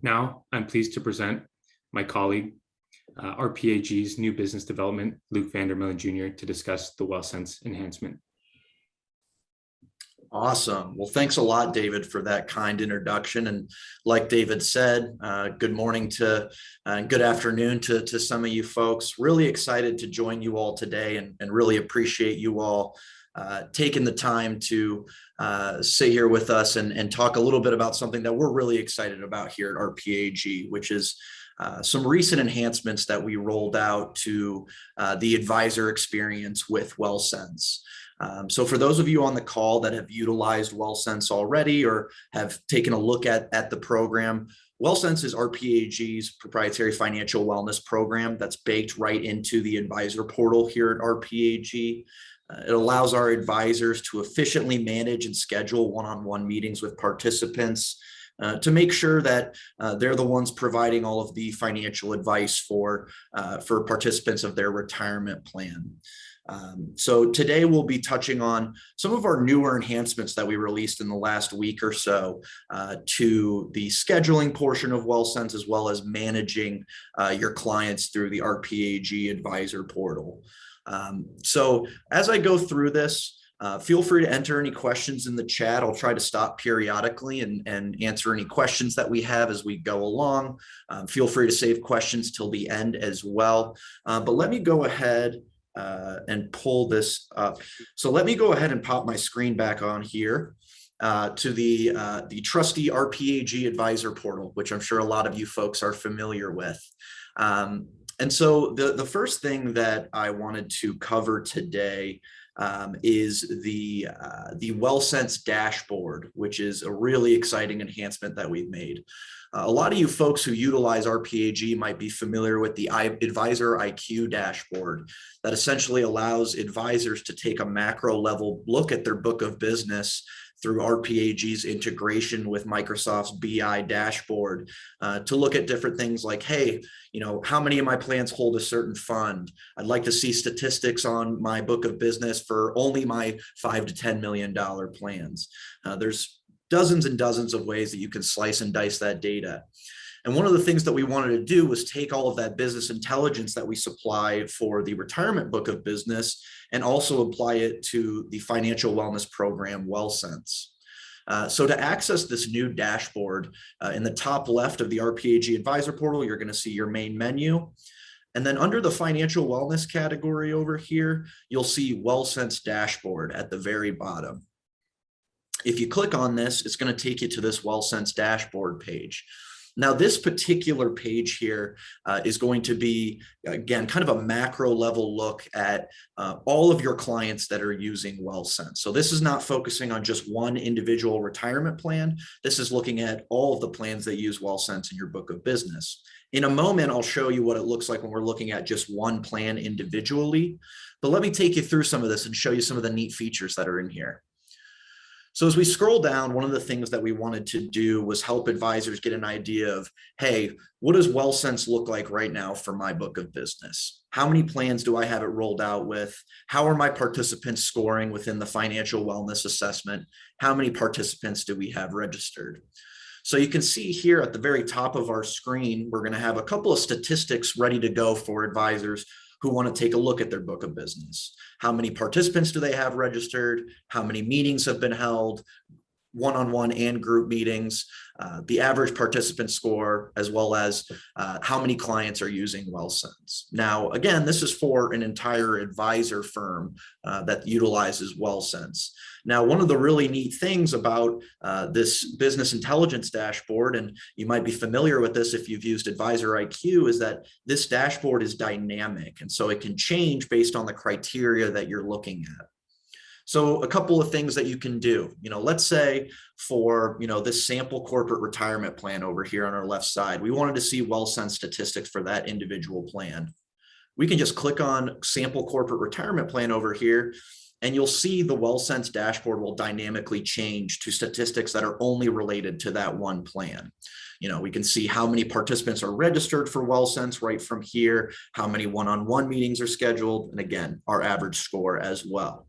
Now, I'm pleased to present my colleague, RPAG's new business development, Luke Vandermillen Jr., to discuss the WellCents enhancement. Awesome. Well, thanks a lot, David, for that kind introduction. And like David said, good morning to good afternoon to some of you folks. Really excited to join you all today and really appreciate you all taking the time to sit here with us and talk a little bit about something that we're really excited about here at RPAG, which is some recent enhancements that we rolled out to the advisor experience with WellCents. So for those of you on the call that have utilized WellCents already or have taken a look at the program, WellCents is RPAG's proprietary financial wellness program that's baked right into the advisor portal here at RPAG. It allows our advisors to efficiently manage and schedule one-on-one meetings with participants to make sure that they're the ones providing all of the financial advice for participants of their retirement plan. So today we'll be touching on some of our newer enhancements that we released in the last week or so to the scheduling portion of WellCents, as well as managing your clients through the RPAG advisor portal. So as I go through this, feel free to enter any questions in the chat. I'll try to stop periodically and answer any questions that we have as we go along. Feel free to save questions till the end as well. But let me go ahead and pull this up. So let me go ahead and pop my screen back on here to the trusty RPAG advisor portal, which I'm sure a lot of you folks are familiar with. And so the first thing that I wanted to cover today is the WellCents dashboard, which is a really exciting enhancement that we've made. A lot of you folks who utilize RPAG might be familiar with the Advisor IQ dashboard that essentially allows advisors to take a macro level look at their book of business through RPAG's integration with Microsoft's BI dashboard to look at different things like, hey, how many of my plans hold a certain fund? I'd like to see statistics on my book of business for only my $5 to $10 million plans. There's dozens and dozens of ways that you can slice and dice that data. And one of the things that we wanted to do was take all of that business intelligence that we supply for the retirement book of business and also apply it to the financial wellness program, WellCents. So to access this new dashboard, in the top left of the RPAG advisor portal, you're going to see your main menu. And then under the financial wellness category over here, you'll see WellCents dashboard at the very bottom. If you click on this, it's going to take you to this WellCents dashboard page. Now, this particular page here is going to be, again, kind of a macro level look at all of your clients that are using WellCents. So this is not focusing on just one individual retirement plan. This is looking at all of the plans that use WellCents in your book of business. In a moment, I'll show you what it looks like when we're looking at just one plan individually. But let me take you through some of this and show you some of the neat features that are in here. So as we scroll down, one of the things that we wanted to do was help advisors get an idea of, hey, what does WellCents look like right now for my book of business? How many plans do I have it rolled out with? How are my participants scoring within the financial wellness assessment? How many participants do we have registered? So you can see here at the very top of our screen, we're going to have a couple of statistics ready to go for advisors who want to take a look at their book of business. How many participants do they have registered? How many meetings have been held, one-on-one and group meetings, the average participant score, as well as how many clients are using WellCents. Now, again, this is for an entire advisor firm that utilizes WellCents. Now, one of the really neat things about this business intelligence dashboard, and you might be familiar with this if you've used Advisor IQ, is that this dashboard is dynamic. And so it can change based on the criteria that you're looking at. So a couple of things that you can do, let's say for, this sample corporate retirement plan over here on our left side, we wanted to see WellCents statistics for that individual plan. We can just click on sample corporate retirement plan over here, and you'll see the WellCents dashboard will dynamically change to statistics that are only related to that one plan. We can see how many participants are registered for WellCents right from here, how many one-on-one meetings are scheduled, and again, our average score as well.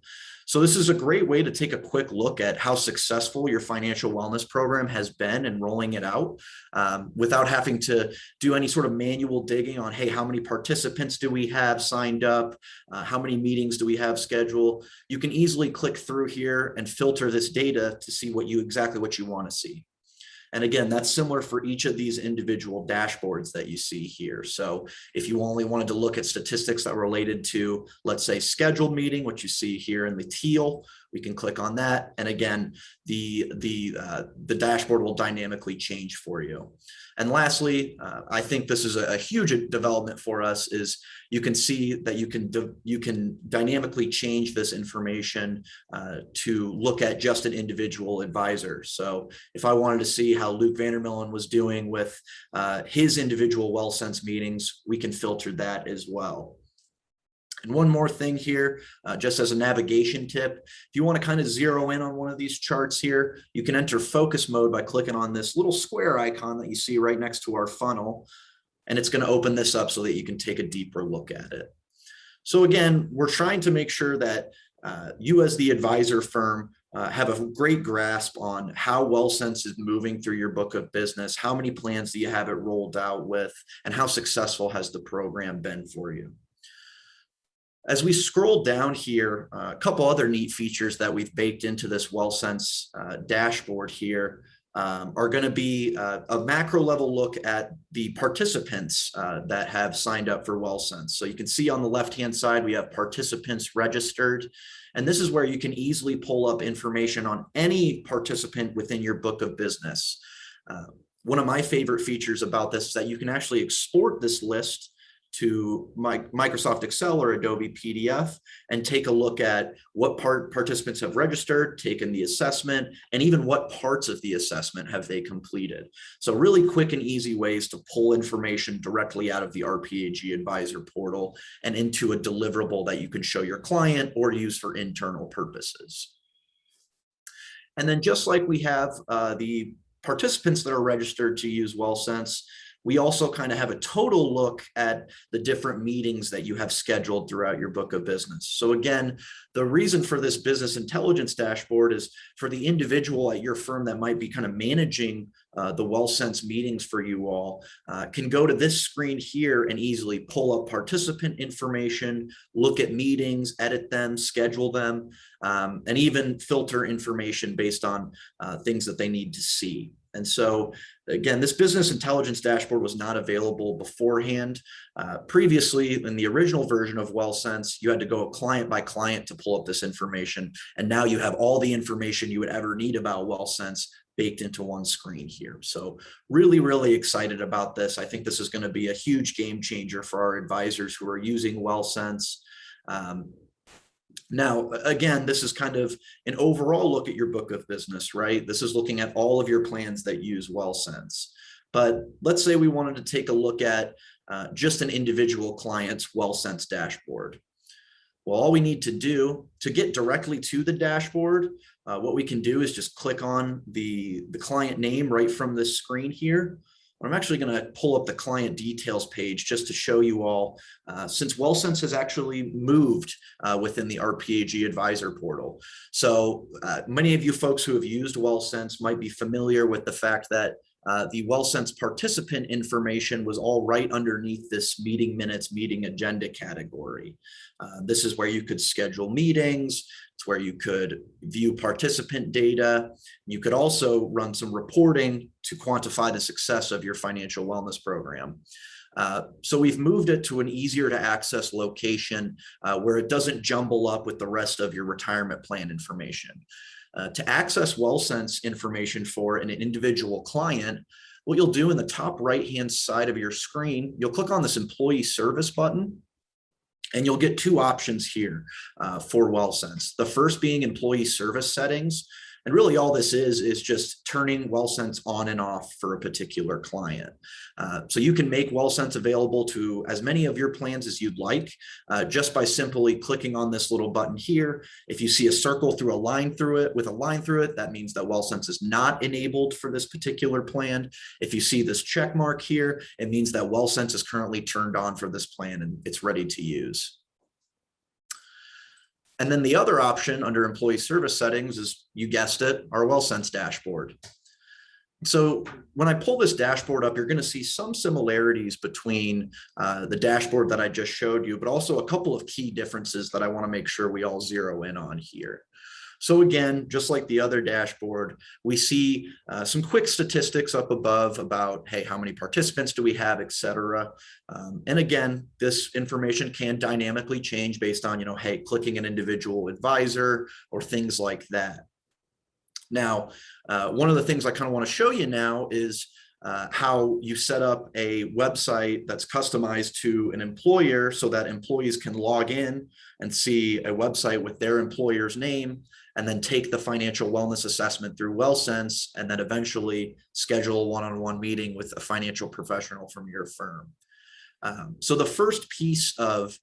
So this is a great way to take a quick look at how successful your financial wellness program has been in rolling it out without having to do any sort of manual digging on, hey, how many participants do we have signed up? How many meetings do we have scheduled? You can easily click through here and filter this data to see exactly what you want to see. And again, that's similar for each of these individual dashboards that you see here. So if you only wanted to look at statistics that were related to, let's say, scheduled meeting, which you see here in the teal, we can click on that. And again, the dashboard will dynamically change for you. And lastly, I think this is a huge development for us, is you can see that you can dynamically change this information to look at just an individual advisor. So if I wanted to see how Luke Vandermillen was doing with his individual WellCents meetings, we can filter that as well. And one more thing here, just as a navigation tip, if you want to kind of zero in on one of these charts here, you can enter focus mode by clicking on this little square icon that you see right next to our funnel. And it's going to open this up so that you can take a deeper look at it. So again, we're trying to make sure that you as the advisor firm have a great grasp on how WellCents is moving through your book of business, how many plans do you have it rolled out with, and how successful has the program been for you. As we scroll down here, a couple other neat features that we've baked into this WellCents dashboard here are going to be a macro level look at the participants that have signed up for WellCents. So you can see on the left-hand side, we have participants registered. And this is where you can easily pull up information on any participant within your book of business. One of my favorite features about this is that you can actually export this list to Microsoft Excel or Adobe PDF and take a look at what participants have registered, taken the assessment, and even what parts of the assessment have they completed. So really quick and easy ways to pull information directly out of the RPAG Advisor portal and into a deliverable that you can show your client or use for internal purposes. And then just like we have the participants that are registered to use WellCents, we also kind of have a total look at the different meetings that you have scheduled throughout your book of business. So again, the reason for this business intelligence dashboard is for the individual at your firm that might be kind of managing the WellCents meetings for you all, can go to this screen here and easily pull up participant information, look at meetings, edit them, schedule them, and even filter information based on things that they need to see. And so again, this business intelligence dashboard was not available beforehand. Previously, in the original version of WellCents, you had to go client by client to pull up this information. And now you have all the information you would ever need about WellCents baked into one screen here. So really, really excited about this. I think this is going to be a huge game changer for our advisors who are using WellCents. Now, again, this is kind of an overall look at your book of business, right? This is looking at all of your plans that use WellCents. But let's say we wanted to take a look at just an individual client's WellCents dashboard. Well, all we need to do to get directly to the dashboard, what we can do is just click on the client name right from this screen here. I'm actually going to pull up the client details page just to show you all, since WellCents has actually moved within the RPAG Advisor portal. So many of you folks who have used WellCents might be familiar with the fact that the WellCents participant information was all right underneath this meeting minutes, meeting agenda category. This is where you could schedule meetings. It's where you could view participant data. You could also run some reporting to quantify the success of your financial wellness program. So we've moved it to an easier to access location where it doesn't jumble up with the rest of your retirement plan information. To access WellCents information for an individual client, what you'll do in the top right-hand side of your screen, you'll click on this employee service button, and you'll get two options here for WellCents. The first being employee service settings. And really all this is just turning WellCents on and off for a particular client. So you can make WellCents available to as many of your plans as you'd like, just by simply clicking on this little button here. If you see a circle through a line through it with a line through it, that means that WellCents is not enabled for this particular plan. If you see this check mark here, it means that WellCents is currently turned on for this plan and it's ready to use. And then the other option under employee service settings is, you guessed it, our WellCents dashboard. So when I pull this dashboard up, you're going to see some similarities between the dashboard that I just showed you, but also a couple of key differences that I want to make sure we all zero in on here. So again, just like the other dashboard, we see some quick statistics up above about, hey, how many participants do we have, et cetera. And again, this information can dynamically change based on, hey, clicking an individual advisor or things like that. Now, one of the things I kind of want to show you now is how you set up a website that's customized to an employer so that employees can log in and see a website with their employer's name, and then take the financial wellness assessment through WellCents, and then eventually schedule a one-on-one meeting with a financial professional from your firm. So the first piece of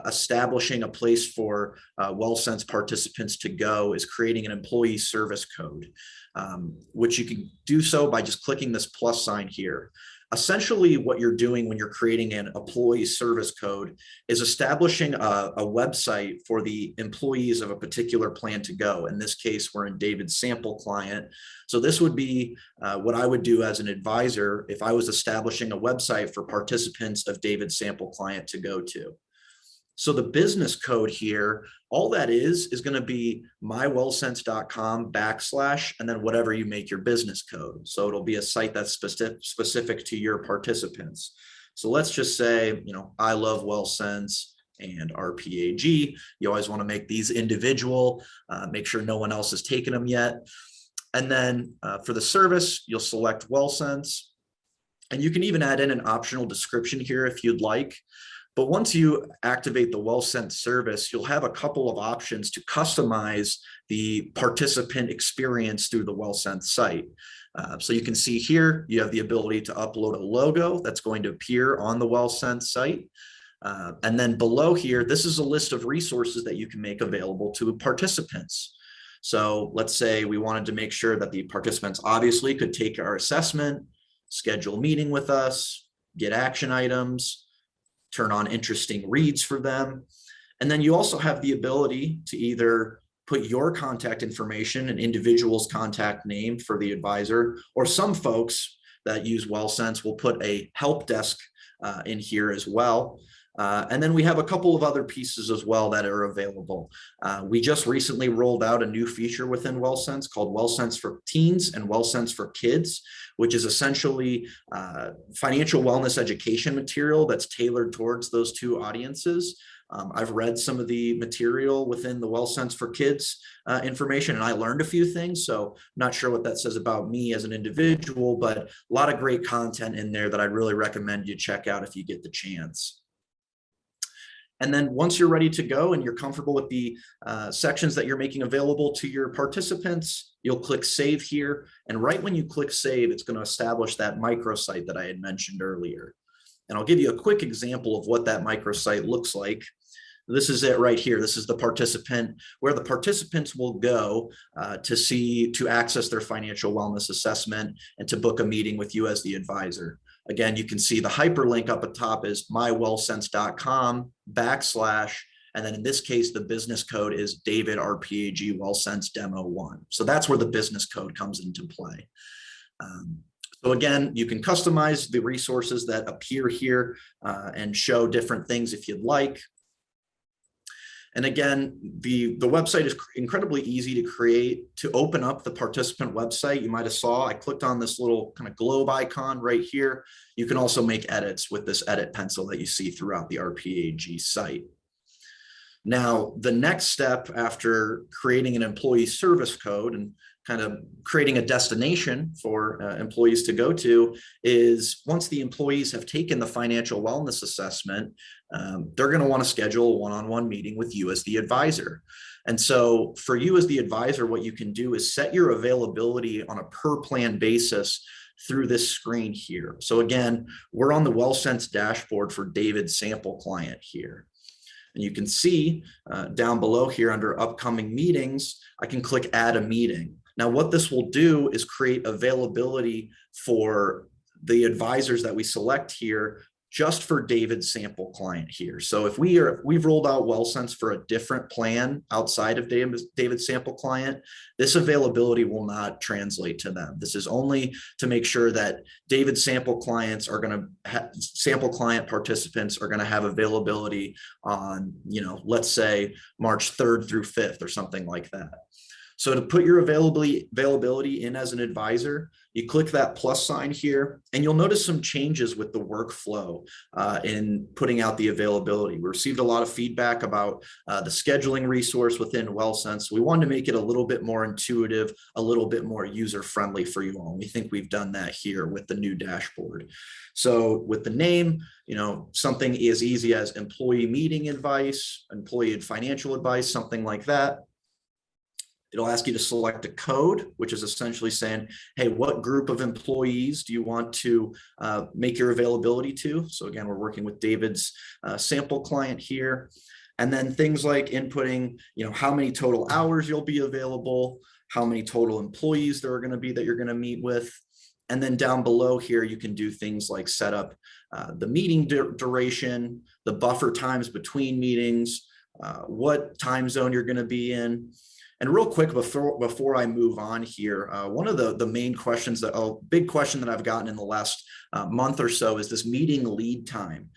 establishing a place for WellCents participants to go is creating an employee service code, which you can do so by just clicking this plus sign here. Essentially, what you're doing when you're creating an employee service code is establishing a website for the employees of a particular plan to go. In this case, we're in David's sample client. So this would be what I would do as an advisor if I was establishing a website for participants of David's sample client to go to. So the business code here, all that is going to be mywellcents.com / and then whatever you make your business code. So it'll be a site that's specific to your participants. So let's just say, I love WellCents and RPAG. You always want to make these individual, make sure no one else has taken them yet. And then for the service, you'll select WellCents. And you can even add in an optional description here if you'd like. But once you activate the WellCents service, you'll have a couple of options to customize the participant experience through the WellCents site. So you can see here, you have the ability to upload a logo that's going to appear on the WellCents site. And then below here, this is a list of resources that you can make available to participants. So let's say we wanted to make sure that the participants obviously could take our assessment, schedule a meeting with us, get action items, turn on interesting reads for them. And then you also have the ability to either put your contact information, an individual's contact name for the advisor, or some folks that use WellCents will put a help desk in here as well. And then we have a couple of other pieces as well that are available. We just recently rolled out a new feature within WellCents called WellCents for Teens and WellCents for Kids, which is essentially financial wellness education material that's tailored towards those two audiences. I've read some of the material within the WellCents for Kids information, and I learned a few things. So not sure what that says about me as an individual, but a lot of great content in there that I'd really recommend you check out if you get the chance. And then once you're ready to go and you're comfortable with the sections that you're making available to your participants, you'll click Save here. And right when you click Save, it's going to establish that microsite that I had mentioned earlier. And I'll give you a quick example of what that microsite looks like. This is it right here. This is the participant, where the participants will go to access their financial wellness assessment and to book a meeting with you as the advisor. Again, you can see the hyperlink up at top is mywellcents.com / and then in this case, the business code is David RPAG WellCents Demo 1. So that's where the business code comes into play. So again, you can customize the resources that appear here and show different things if you'd like. And again, the website is incredibly easy to create. To open up the participant website, you might have saw, I clicked on this little kind of globe icon right here. You can also make edits with this edit pencil that you see throughout the RPAG site. Now, the next step after creating an employee service code, and kind of creating a destination for employees to go to is once the employees have taken the financial wellness assessment, they're going to want to schedule a one-on-one meeting with you as the advisor. And so for you as the advisor, what you can do is set your availability on a per plan basis through this screen here. So again, we're on the WellCents dashboard for David's sample client here. And you can see down below here under upcoming meetings, I can click add a meeting. Now, what this will do is create availability for the advisors that we select here just for David's sample client here. So if we've rolled out WellCents for a different plan outside of David's sample client, this availability will not translate to them. This is only to make sure that David's sample clients are going to sample client participants are going to have availability on, let's say March 3rd through 5th or something like that. So to put your availability in as an advisor, you click that plus sign here, and you'll notice some changes with the workflow in putting out the availability. We received a lot of feedback about the scheduling resource within WellCents. We wanted to make it a little bit more intuitive, a little bit more user-friendly for you all. We think we've done that here with the new dashboard. So with the name, something as easy as employee meeting advice, employee financial advice, something like that. It'll ask you to select a code, which is essentially saying, hey, what group of employees do you want to make your availability to? So again, we're working with David's sample client here. And then things like inputting, how many total hours you'll be available, how many total employees there are going to be that you're going to meet with. And then down below here, you can do things like set up the meeting duration, the buffer times between meetings, what time zone you're going to be in. And real quick, before I move on here, one of the main questions big question that I've gotten in the last month or so is this meeting lead time.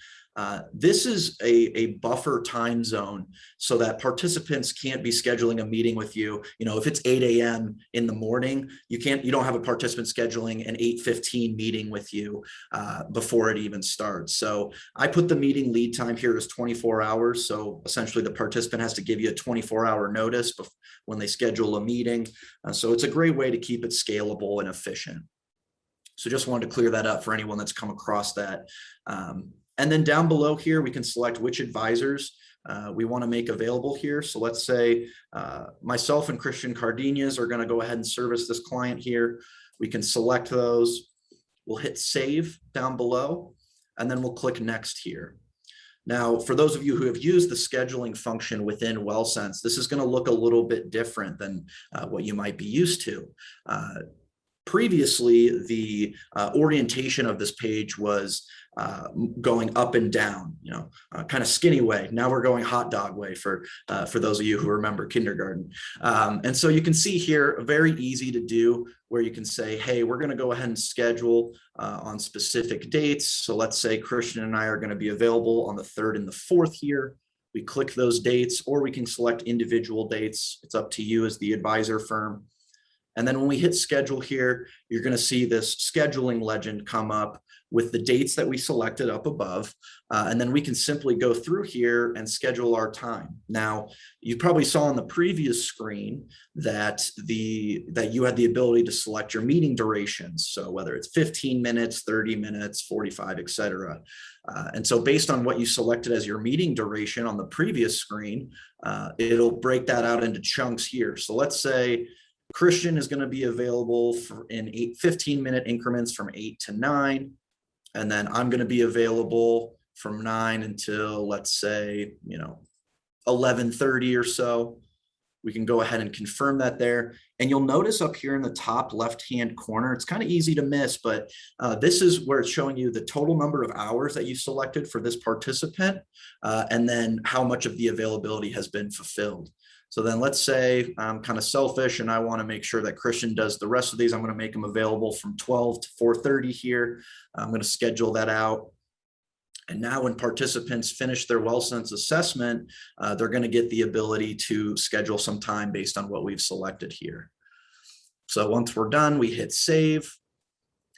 This is a buffer time zone so that participants can't be scheduling a meeting with you. If it's 8 a.m. in the morning, you don't have a participant scheduling an 8:15 meeting with you before it even starts. So I put the meeting lead time here as 24 hours. So essentially the participant has to give you a 24-hour notice when they schedule a meeting. So it's a great way to keep it scalable and efficient. So just wanted to clear that up for anyone that's come across that. And then down below here, we can select which advisors we want to make available here. So let's say myself and Christian Cardenas are going to go ahead and service this client here. We can select those. We'll hit save down below, and then we'll click next here. Now, for those of you who have used the scheduling function within WellCents, this is going to look a little bit different than what you might be used to. Previously, the orientation of this page was going up and down, kind of skinny way. Now we're going hot dog way for those of you who remember kindergarten. And so you can see here, very easy to do, where you can say, hey, we're going to go ahead and schedule on specific dates. So let's say Christian and I are going to be available on the 3rd and the 4th here. We click those dates, or we can select individual dates. It's up to you as the advisor firm. And then when we hit schedule here, you're going to see this scheduling legend come up with the dates that we selected up above. And then we can simply go through here and schedule our time. Now, you probably saw on the previous screen that you had the ability to select your meeting durations. So whether it's 15 minutes, 30 minutes, 45, et cetera. And so based on what you selected as your meeting duration on the previous screen, it'll break that out into chunks here. So let's say Christian is going to be available in 15-minute increments from 8 to 9. And then I'm going to be available from 9 until, let's say, 11:30 or so. We can go ahead and confirm that there. And you'll notice up here in the top left-hand corner, it's kind of easy to miss, but this is where it's showing you the total number of hours that you selected for this participant, and then how much of the availability has been fulfilled. So then let's say I'm kind of selfish and I want to make sure that Christian does the rest of these. I'm going to make them available from 12 to 4:30 here. I'm going to schedule that out. And now when participants finish their WellCents assessment, they're going to get the ability to schedule some time based on what we've selected here. So once we're done, we hit save.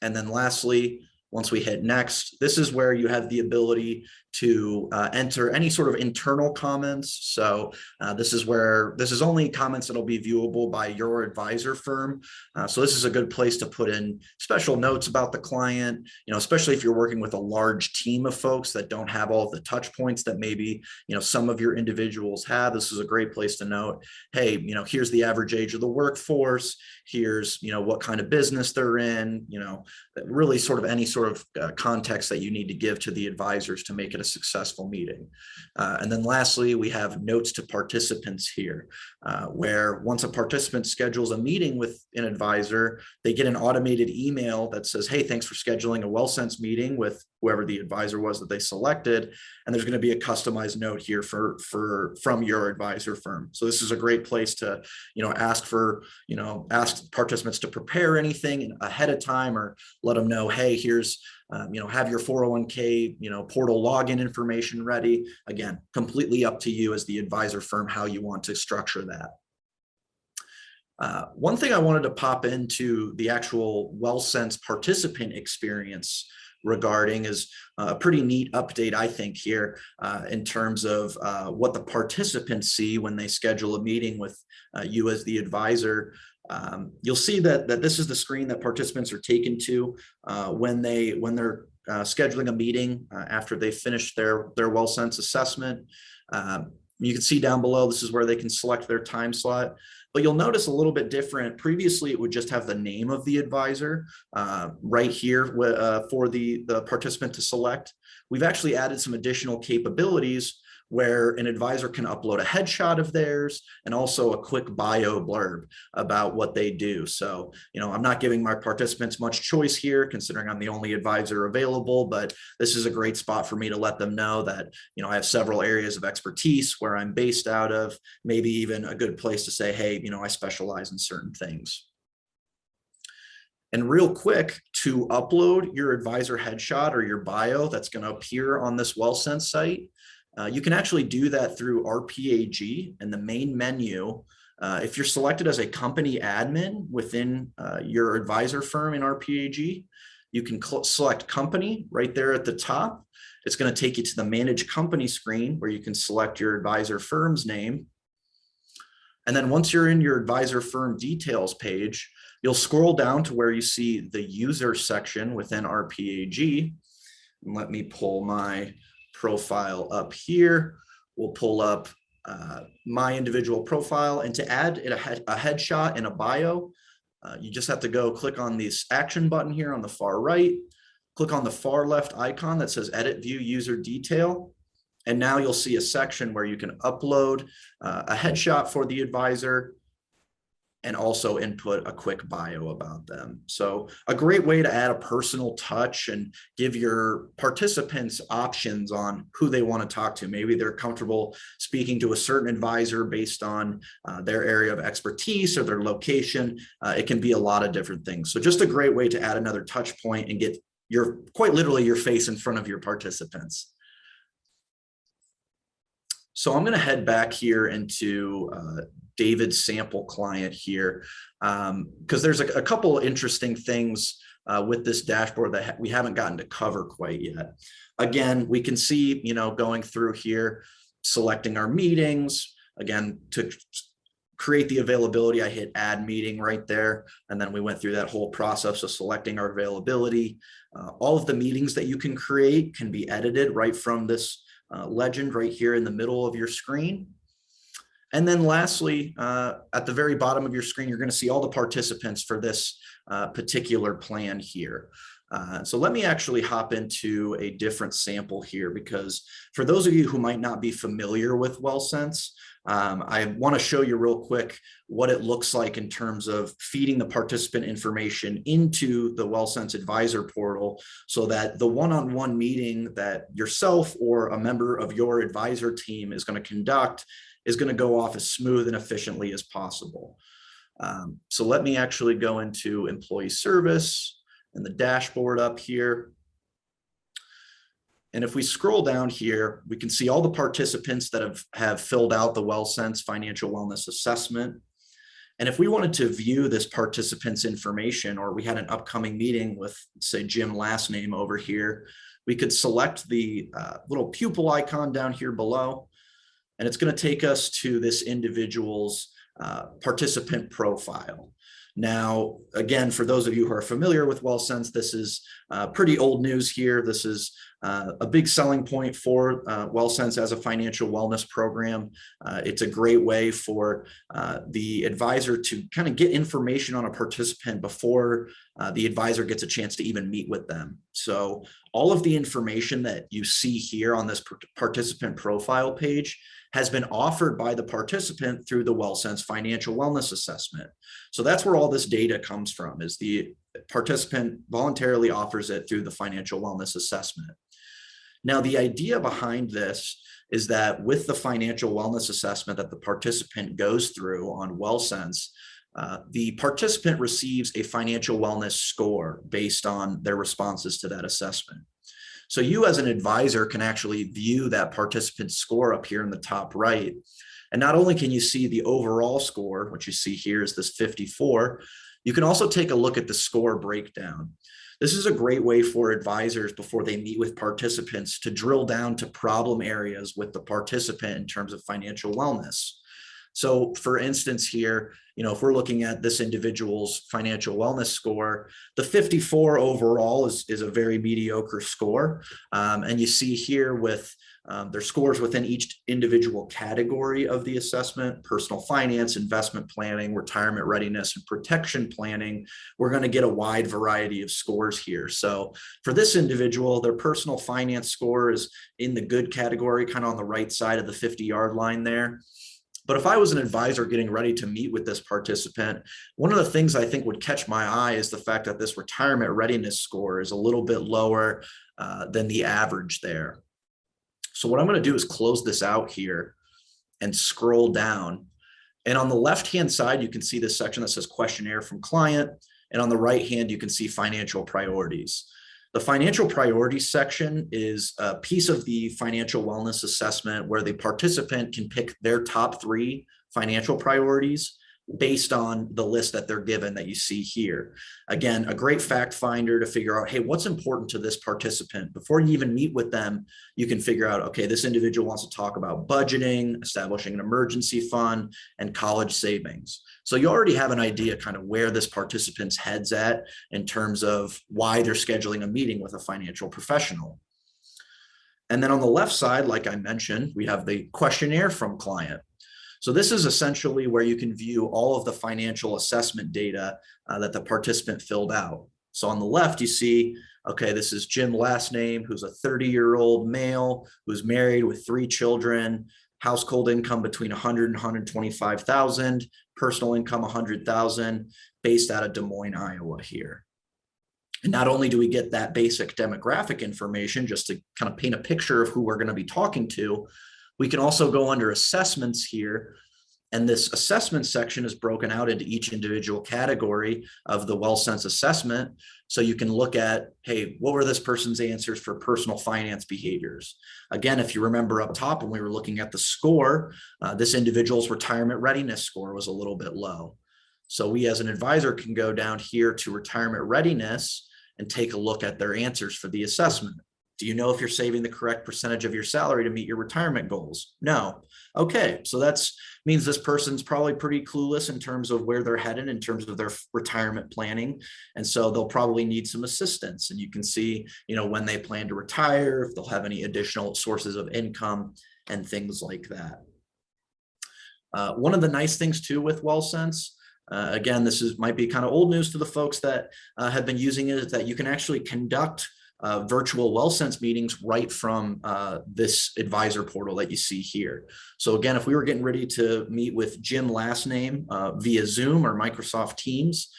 And then lastly, once we hit next, this is where you have the ability to enter any sort of internal comments. So this is only comments that'll be viewable by your advisor firm. So this is a good place to put in special notes about the client, especially if you're working with a large team of folks that don't have all of the touch points that maybe, some of your individuals have. This is a great place to note, hey, here's the average age of the workforce. Here's, what kind of business they're in, really sort of any sort of context that you need to give to the advisors to make it a successful meeting. And then lastly, we have notes to participants here, where once a participant schedules a meeting with an advisor, they get an automated email that says, hey, thanks for scheduling a WellCents meeting with whoever the advisor was that they selected. And there's going to be a customized note here from your advisor firm. So this is a great place to, ask participants to prepare anything ahead of time, or let them know, hey, here's, have your 401k, portal login information ready. Again, completely up to you as the advisor firm, how you want to structure that. One thing I wanted to pop into the actual WellCents participant experience regarding is a pretty neat update, I think, here in terms of what the participants see when they schedule a meeting with you as the advisor. You'll see that this is the screen that participants are taken to when they're scheduling a meeting after they finish their WellCents assessment. You can see down below, this is where they can select their time slot. But you'll notice a little bit different. Previously, it would just have the name of the advisor right here for the participant to select. We've actually added some additional capabilities where an advisor can upload a headshot of theirs and also a quick bio blurb about what they do. So, I'm not giving my participants much choice here, considering I'm the only advisor available, but this is a great spot for me to let them know that, I have several areas of expertise where I'm based out of, maybe even a good place to say, hey, I specialize in certain things. And real quick, to upload your advisor headshot or your bio that's going to appear on this WellCents site, you can actually do that through RPAG in the main menu. If you're selected as a company admin within your advisor firm in RPAG, you can select company right there at the top. It's going to take you to the manage company screen where you can select your advisor firm's name. And then once you're in your advisor firm details page, you'll scroll down to where you see the user section within RPAG. And let me pull my profile up here. We'll pull up my individual profile, and to add a headshot and a bio, you just have to go click on this action button here on the far right, click on the far left icon that says edit view user detail. And now you'll see a section where you can upload a headshot for the advisor and also input a quick bio about them. So a great way to add a personal touch and give your participants options on who they want to talk to. Maybe they're comfortable speaking to a certain advisor based on their area of expertise or their location. It can be a lot of different things. So just a great way to add another touch point and get quite literally your face in front of your participants. So I'm going to head back here into David's sample client here, because there's a couple of interesting things with this dashboard that we haven't gotten to cover quite yet. Again, we can see, going through here, selecting our meetings. Again, to create the availability, I hit add meeting right there. And then we went through that whole process of selecting our availability. All of the meetings that you can create can be edited right from this legend right here in the middle of your screen. And then lastly, at the very bottom of your screen, you're going to see all the participants for this particular plan here. So let me actually hop into a different sample here, because for those of you who might not be familiar with WellCents, I want to show you real quick what it looks like in terms of feeding the participant information into the WellCents advisor portal, so that the one-on-one meeting that yourself or a member of your advisor team is going to conduct is going to go off as smooth and efficiently as possible. So let me actually go into employee service and the dashboard up here. And if we scroll down here, we can see all the participants that have filled out the WellCents financial wellness assessment. And if we wanted to view this participant's information, or we had an upcoming meeting with, say, Jim last name over here, we could select the little pupil icon down here below, and it's going to take us to this individual's participant profile. Now, again, for those of you who are familiar with WellCents, this is pretty old news here. This is a big selling point for WellCents as a financial wellness program. It's a great way for the advisor to kind of get information on a participant before the advisor gets a chance to even meet with them. So all of the information that you see here on this participant profile page has been offered by the participant through the WellCents financial wellness assessment. So that's where all this data comes from, is the participant voluntarily offers it through the financial wellness assessment. Now, the idea behind this is that with the financial wellness assessment that the participant goes through on WellCents, the participant receives a financial wellness score based on their responses to that assessment. So you as an advisor can actually view that participant score up here in the top right. And not only can you see the overall score, which you see here is this 54, you can also take a look at the score breakdown. This is a great way for advisors before they meet with participants to drill down to problem areas with the participant in terms of financial wellness. So for instance here, if we're looking at this individual's financial wellness score, the 54 overall is a very mediocre score. And you see here with their scores within each individual category of the assessment: personal finance, investment planning, retirement readiness, and protection planning. We're going to get a wide variety of scores here. So for this individual, their personal finance score is in the good category, kind of on the right side of the 50-yard line there. But if I was an advisor getting ready to meet with this participant, one of the things I think would catch my eye is the fact that this retirement readiness score is a little bit lower than the average there. So what I'm going to do is close this out here and scroll down. And on the left-hand side, you can see this section that says questionnaire from client. And on the right hand, you can see financial priorities. The financial priorities section is a piece of the financial wellness assessment where the participant can pick their top 3 financial priorities based on the list that they're given that you see here. Again, a great fact finder to figure out, hey, what's important to this participant? Before you even meet with them, you can figure out, okay, this individual wants to talk about budgeting, establishing an emergency fund, and college savings. So you already have an idea kind of where this participant's head's at in terms of why they're scheduling a meeting with a financial professional. And then on the left side, like I mentioned, we have the questionnaire from client. So this is essentially where you can view all of the financial assessment data that the participant filled out. So on the left, you see, okay, this is Jim last name, who's a 30-year-old male, who's married with 3 children, household income between 100 and 125,000, personal income 100,000, based out of Des Moines, Iowa here. And not only do we get that basic demographic information just to kind of paint a picture of who we're going to be talking to, we can also go under assessments here. And this assessment section is broken out into each individual category of the WellCents assessment. So you can look at, hey, what were this person's answers for personal finance behaviors? Again, if you remember up top when we were looking at the score, this individual's retirement readiness score was a little bit low. So we as an advisor can go down here to retirement readiness and take a look at their answers for the assessment. Do you know if you're saving the correct percentage of your salary to meet your retirement goals? No. Okay, so that means this person's probably pretty clueless in terms of where they're headed in terms of their retirement planning. And so they'll probably need some assistance. And you can see, when they plan to retire, if they'll have any additional sources of income and things like that. One of the nice things too with WellCents, again, this might be kind of old news to the folks that have been using it, is that you can actually conduct virtual WellCents meetings right from this advisor portal that you see here. So again, if we were getting ready to meet with Jim last name via Zoom or Microsoft Teams,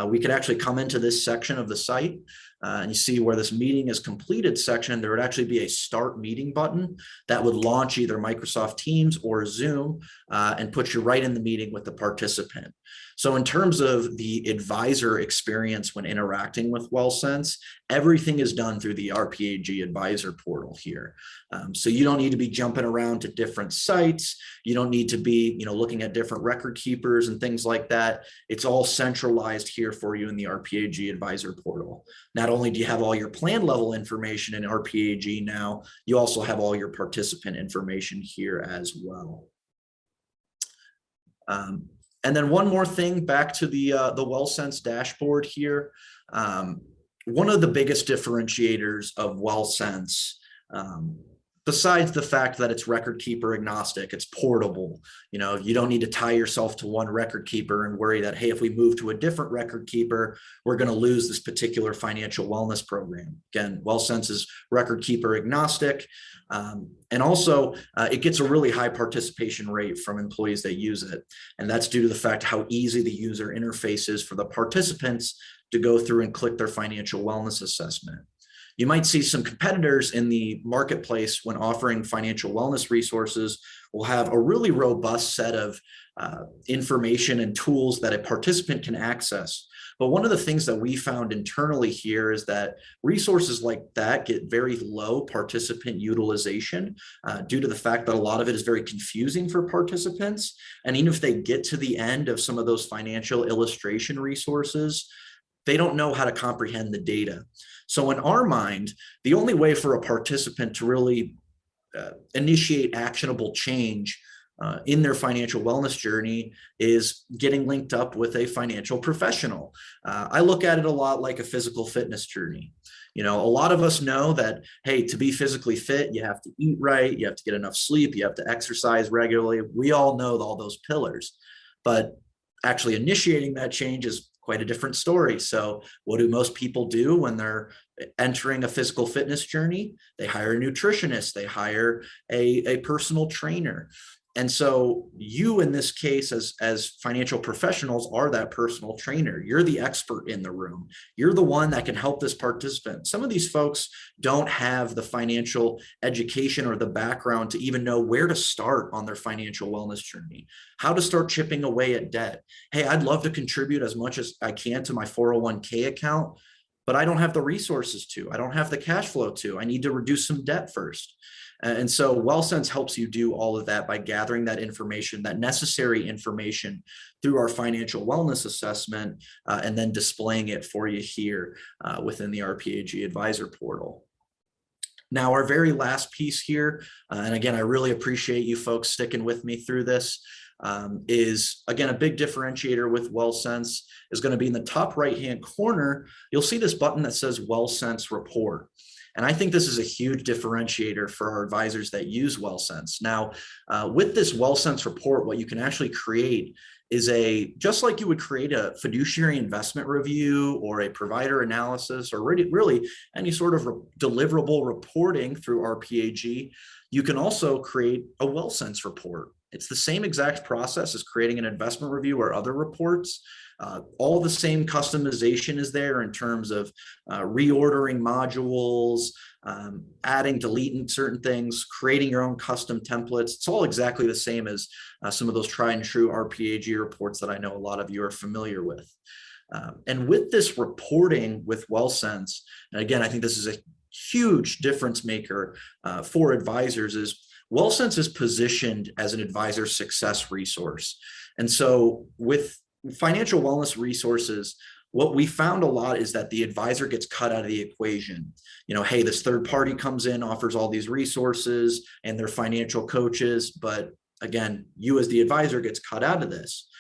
we could actually come into this section of the site and you see where this meeting is completed section, there would actually be a start meeting button that would launch either Microsoft Teams or Zoom and put you right in the meeting with the participant. So in terms of the advisor experience when interacting with WellCents, everything is done through the RPAG advisor portal here. So you don't need to be jumping around to different sites. You don't need to be, looking at different record keepers and things like that. It's all centralized here for you in the RPAG advisor portal. Not only do you have all your plan level information in RPAG now, you also have all your participant information here as well. And then one more thing, back to the WellCents dashboard here. One of the biggest differentiators of WellCents, besides the fact that it's record keeper agnostic, it's portable. You know, you don't need to tie yourself to one record keeper and worry that, hey, if we move to a different record keeper, we're going to lose this particular financial wellness program. Again, WellCents is record keeper agnostic. And also it gets a really high participation rate from employees that use it. And that's due to the fact how easy the user interface is for the participants to go through and click their financial wellness assessment. You might see some competitors in the marketplace when offering financial wellness resources will have a really robust set of information and tools that a participant can access. But one of the things that we found internally here is that resources like that get very low participant utilization due to the fact that a lot of it is very confusing for participants. And even if they get to the end of some of those financial illustration resources, they don't know how to comprehend the data. So in our mind, the only way for a participant to really initiate actionable change in their financial wellness journey is getting linked up with a financial professional. I look at it a lot like a physical fitness journey. You know, a lot of us know that, hey, to be physically fit, you have to eat right, you have to get enough sleep, you have to exercise regularly. We all know all those pillars, but actually initiating that change is quite a different story. So what do most people do when they're entering a physical fitness journey? They hire a nutritionist, they hire a personal trainer. And so you, in this case, as financial professionals, are that personal trainer. You're the expert in the room. You're the one that can help this participant. Some of these folks don't have the financial education or the background to even know where to start on their financial wellness journey, how to start chipping away at debt. Hey, I'd love to contribute as much as I can to my 401k account, but I don't have the resources to. I don't have the cash flow to. I need to reduce some debt first. And so WellCents helps you do all of that by gathering that information, that necessary information through our financial wellness assessment, and then displaying it for you here within the RPAG Advisor portal. Now, our very last piece here, and again, I really appreciate you folks sticking with me through this, is again, a big differentiator with WellCents is going to be in the top right-hand corner. You'll see this button that says WellCents Report. And I think this is a huge differentiator for our advisors that use WellCents. Now, with this WellCents report, what you can actually create is just like you would create a fiduciary investment review or a provider analysis or really any sort of deliverable reporting through RPAG, you can also create a WellCents report. It's the same exact process as creating an investment review or other reports. All the same customization is there in terms of reordering modules, adding, deleting certain things, creating your own custom templates. It's all exactly the same as some of those tried and true RPAG reports that I know a lot of you are familiar with. And with this reporting with WellCents, and again, I think this is a huge difference maker for advisors, is WellCents is positioned as an advisor success resource. And so with financial wellness resources, what we found a lot is that the advisor gets cut out of the equation. You know, hey, this third party comes in, offers all these resources and they're financial coaches, but again, you as the advisor gets cut out of this.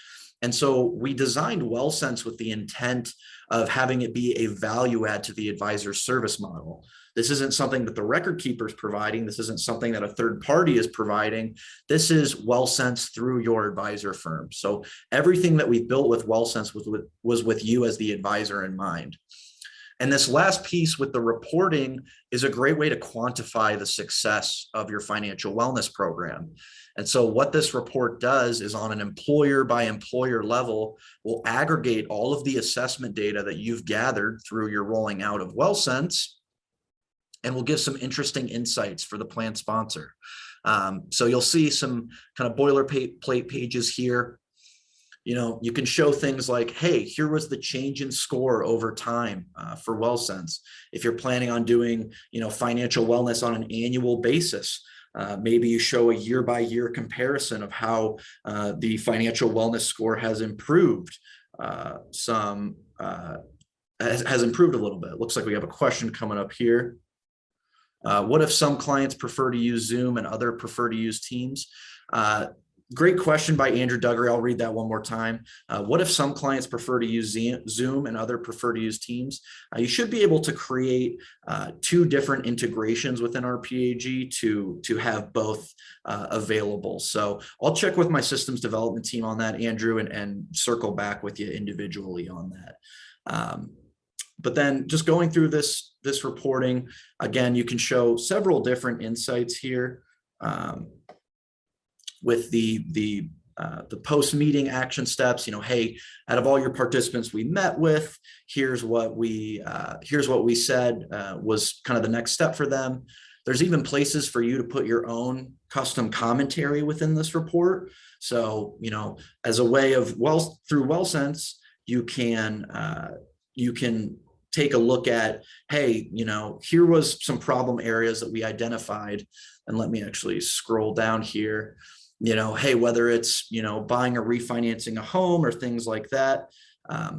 And so we designed WellCents with the intent of having it be a value add to the advisor service model. This isn't something that the record keeper is providing. This isn't something that a third party is providing. This is WellCents through your advisor firm. So everything that we built with WellCents was with you as the advisor in mind. And this last piece with the reporting is a great way to quantify the success of your financial wellness program. And so what this report does is, on an employer by employer level, will aggregate all of the assessment data that you've gathered through your rolling out of WellCents, and will give some interesting insights for the plan sponsor. So you'll see some kind of boilerplate pages here. You know, you can show things like, hey, here was the change in score over time for WellCents. If you're planning on doing, financial wellness on an annual basis, maybe you show a year-by-year comparison of how the financial wellness score has improved. has improved a little bit. It looks like we have a question coming up here. What if some clients prefer to use Zoom and other prefer to use Teams? Great question by Andrew Duggery. I'll read that one more time. What if some clients prefer to use Zoom and other prefer to use Teams? You should be able to create 2 different integrations within RPAG to have both available. So I'll check with my systems development team on that, Andrew, and circle back with you individually on that. But then just going through this reporting, again, you can show several different insights here. With the post-meeting action steps, hey, out of all your participants we met with, here's what we said was kind of the next step for them. There's even places for you to put your own custom commentary within this report. So, as a way of through WellCents, you can take a look at, hey, here was some problem areas that we identified. And let me actually scroll down here. Hey, whether it's, buying or refinancing a home or things like that,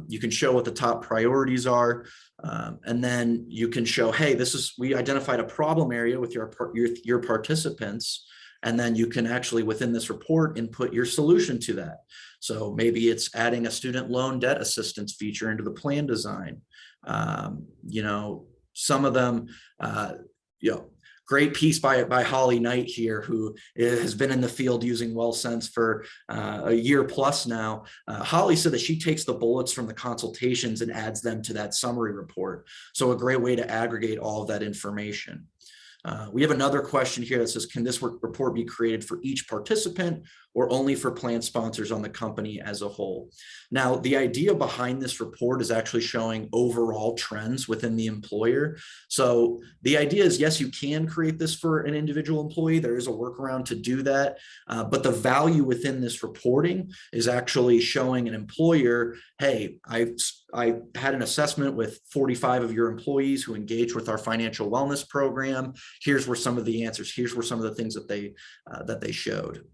you can show what the top priorities are. And then you can show, hey, we identified a problem area with your participants. And then you can actually, within this report, input your solution to that. So maybe it's adding a student loan debt assistance feature into the plan design. Some of them, great piece by Holly Knight here, who has been in the field using WellCents for a year plus now. Holly said that she takes the bullets from the consultations and adds them to that summary report. So a great way to aggregate all of that information. We have another question here that says, can this report be created for each participant or only for plan sponsors on the company as a whole? Now, the idea behind this report is actually showing overall trends within the employer. So the idea is, yes, you can create this for an individual employee. There is a workaround to do that. But the value within this reporting is actually showing an employer, hey, I had an assessment with 45 of your employees who engaged with our financial wellness program. Here's where some of the answers, here's where some of the things that they showed.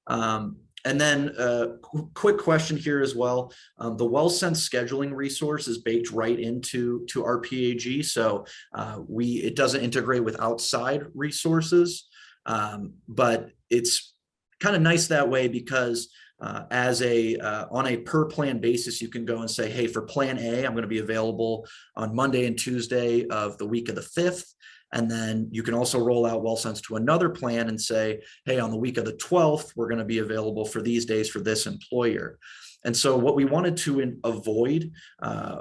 And then a quick question here as well. The WellCents scheduling resource is baked right into RPAG. So it doesn't integrate with outside resources, but it's kind of nice that way because on a per plan basis, you can go and say, hey, for plan A, I'm going to be available on Monday and Tuesday of the week of the 5th. And then you can also roll out WellCents to another plan and say, hey, on the week of the 12th, we're going to be available for these days for this employer. And so what we wanted to avoid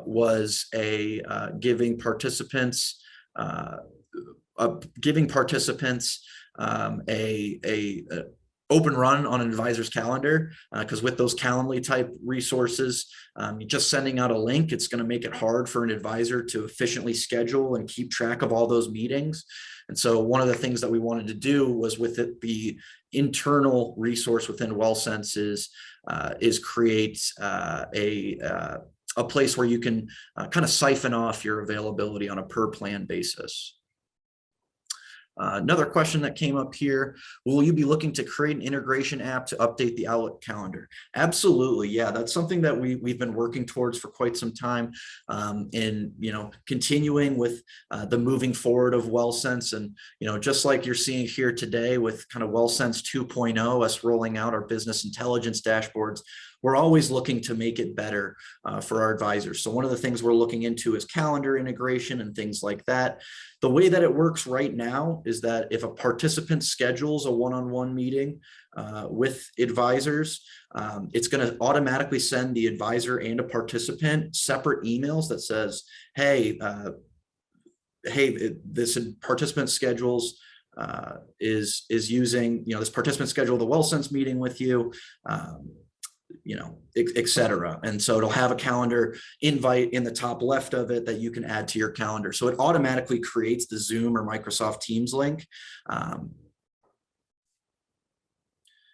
was giving participants open run on an advisor's calendar, because with those Calendly type resources, just sending out a link, it's going to make it hard for an advisor to efficiently schedule and keep track of all those meetings. And so one of the things that we wanted to do was with it, the internal resource within WellCents is create a place where you can kind of siphon off your availability on a per plan basis. Another question that came up here, will you be looking to create an integration app to update the Outlook calendar? Absolutely, yeah, that's something that we've been working towards for quite some time, in continuing with the moving forward of WellCents, and just like you're seeing here today with kind of WellCents 2.0, us rolling out our business intelligence dashboards. We're always looking to make it better for our advisors. So one of the things we're looking into is calendar integration and things like that. The way that it works right now is that if a participant schedules a one-on-one meeting with advisors, it's going to automatically send the advisor and a participant separate emails that says, hey, this participant schedules is using, this participant scheduled the WellCents meeting with you, et cetera. And so it'll have a calendar invite in the top left of it that you can add to your calendar. So it automatically creates the Zoom or Microsoft Teams link.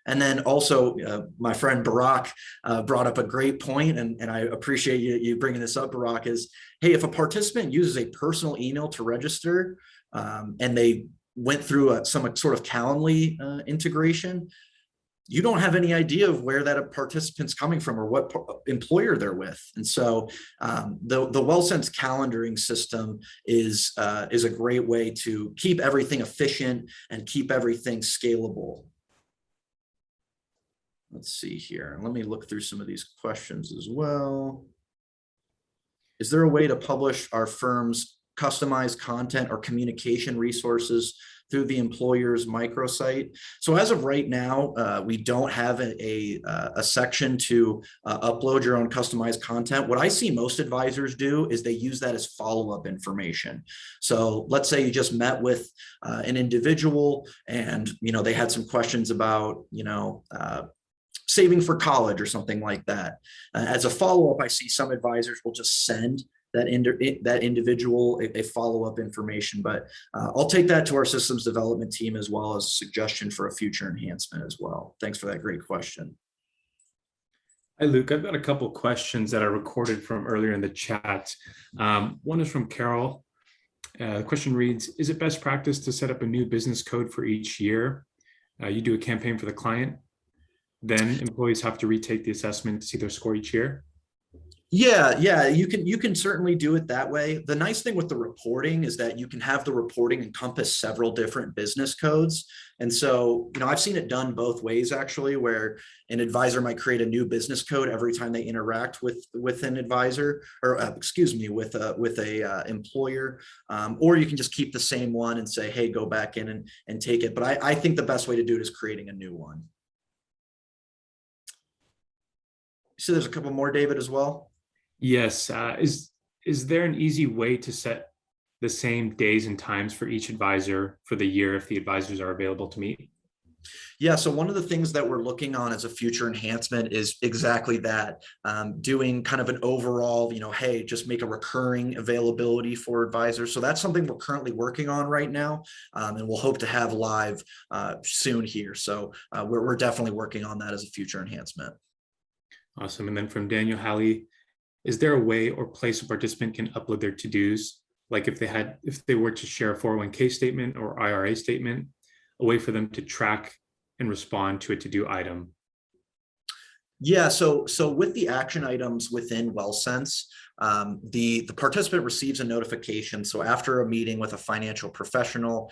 And then also my friend Barack brought up a great point, and I appreciate you bringing this up, Barack, is, hey, if a participant uses a personal email to register and they went through some sort of Calendly integration, you don't have any idea of where that participant's coming from or what employer they're with. And so the WellCents calendaring system is a great way to keep everything efficient and keep everything scalable. Let's see here. Let me look through some of these questions as well. Is there a way to publish our firm's customized content or communication resources through the employer's microsite? So as of right now, we don't have a section to upload your own customized content. What I see most advisors do is they use that as follow-up information. So let's say you just met with an individual and they had some questions about saving for college or something like that. As a follow-up, I see some advisors will just send that individual a follow-up information, but I'll take that to our systems development team as well as a suggestion for a future enhancement as well. Thanks for that great question. Hi, Luke. I've got a couple questions that I recorded from earlier in the chat. One is from Carol. The question reads, is it best practice to set up a new business code for each year? You do a campaign for the client, then employees have to retake the assessment to see their score each year? Yeah, you can certainly do it that way. The nice thing with the reporting is that you can have the reporting encompass several different business codes. And so, I've seen it done both ways actually, where an advisor might create a new business code every time they interact with an advisor, or with a employer, or you can just keep the same one and say, hey, go back in and take it. But I think the best way to do it is creating a new one. So there's a couple more, David, as well. Yes. Is there an easy way to set the same days and times for each advisor for the year if the advisors are available to meet? Yeah, so one of the things that we're looking on as a future enhancement is exactly that, doing kind of an overall, hey, just make a recurring availability for advisors. So that's something we're currently working on right now, and we'll hope to have live soon here. So we're definitely working on that as a future enhancement. Awesome. And then from Daniel Halley, is there a way or place a participant can upload their to-dos? Like if they were to share a 401k statement or IRA statement, a way for them to track and respond to a to-do item? Yeah, so with the action items within WellCents, the participant receives a notification. So after a meeting with a financial professional,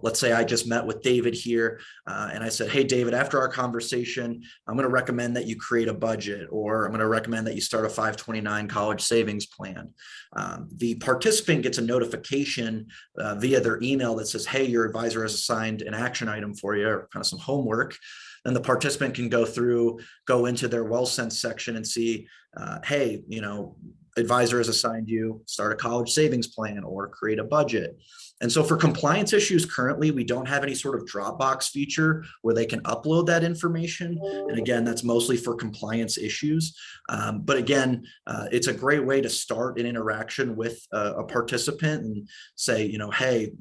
let's say I just met with David here, and I said, hey, David, after our conversation, I'm going to recommend that you create a budget, or I'm going to recommend that you start a 529 college savings plan. The participant gets a notification via their email that says, hey, your advisor has assigned an action item for you, or kind of some homework. Then the participant can go into their WellCents section and see, hey, advisor has assigned you start a college savings plan or create a budget. And so for compliance issues, currently, we don't have any sort of Dropbox feature where they can upload that information. And again, that's mostly for compliance issues. But again, it's a great way to start an interaction with a participant and say, hey,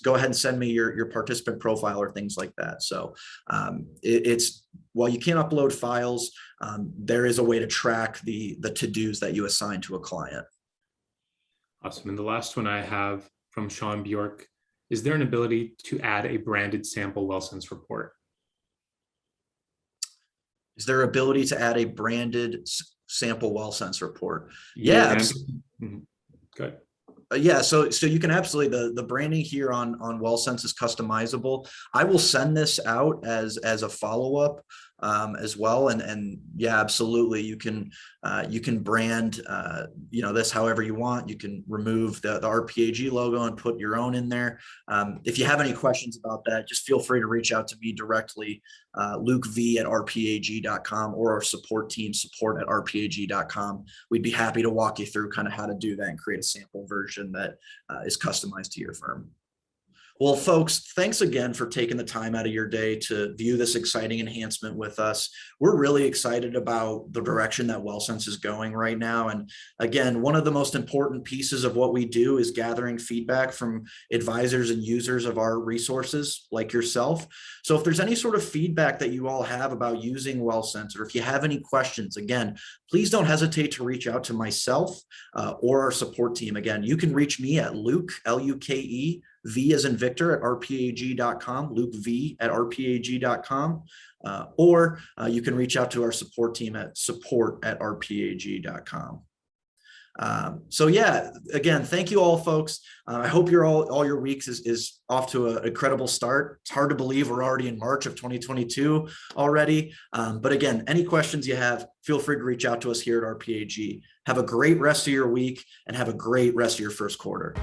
go ahead and send me your participant profile or things like that. So while you can't upload files, there is a way to track the to-dos that you assign to a client. Awesome. And the last one I have from Sean Bjork, is there an ability to add a branded sample WellCents report? Is there ability to add a branded sample WellCents report? Yeah. Good. Yeah, so you can absolutely, the branding here on WellCents is customizable. I will send this out as a follow-up as well, and yeah, absolutely, you can brand this however you want. You can remove the RPAG logo and put your own in there. If you have any questions about that, just feel free to reach out to me directly, lukev@rpag.com, or our support team, support@rpag.com. We'd be happy to walk you through kind of how to do that and create a sample version that is customized to your firm. Well, folks, thanks again for taking the time out of your day to view this exciting enhancement with us. We're really excited about the direction that WellCents is going right now. And again, one of the most important pieces of what we do is gathering feedback from advisors and users of our resources like yourself. So if there's any sort of feedback that you all have about using WellCents, or if you have any questions, again, please don't hesitate to reach out to myself or our support team. Again, you can reach me at Luke, Luke, V as in Victor at rpag.com, Luke V at rpag.com, or you can reach out to our support team at support@rpag.com. So yeah, again, thank you all, folks. I hope all your weeks is off to an incredible start. It's hard to believe we're already in March of 2022 already. But again, any questions you have, feel free to reach out to us here at RPAG. Have a great rest of your week and have a great rest of your first quarter.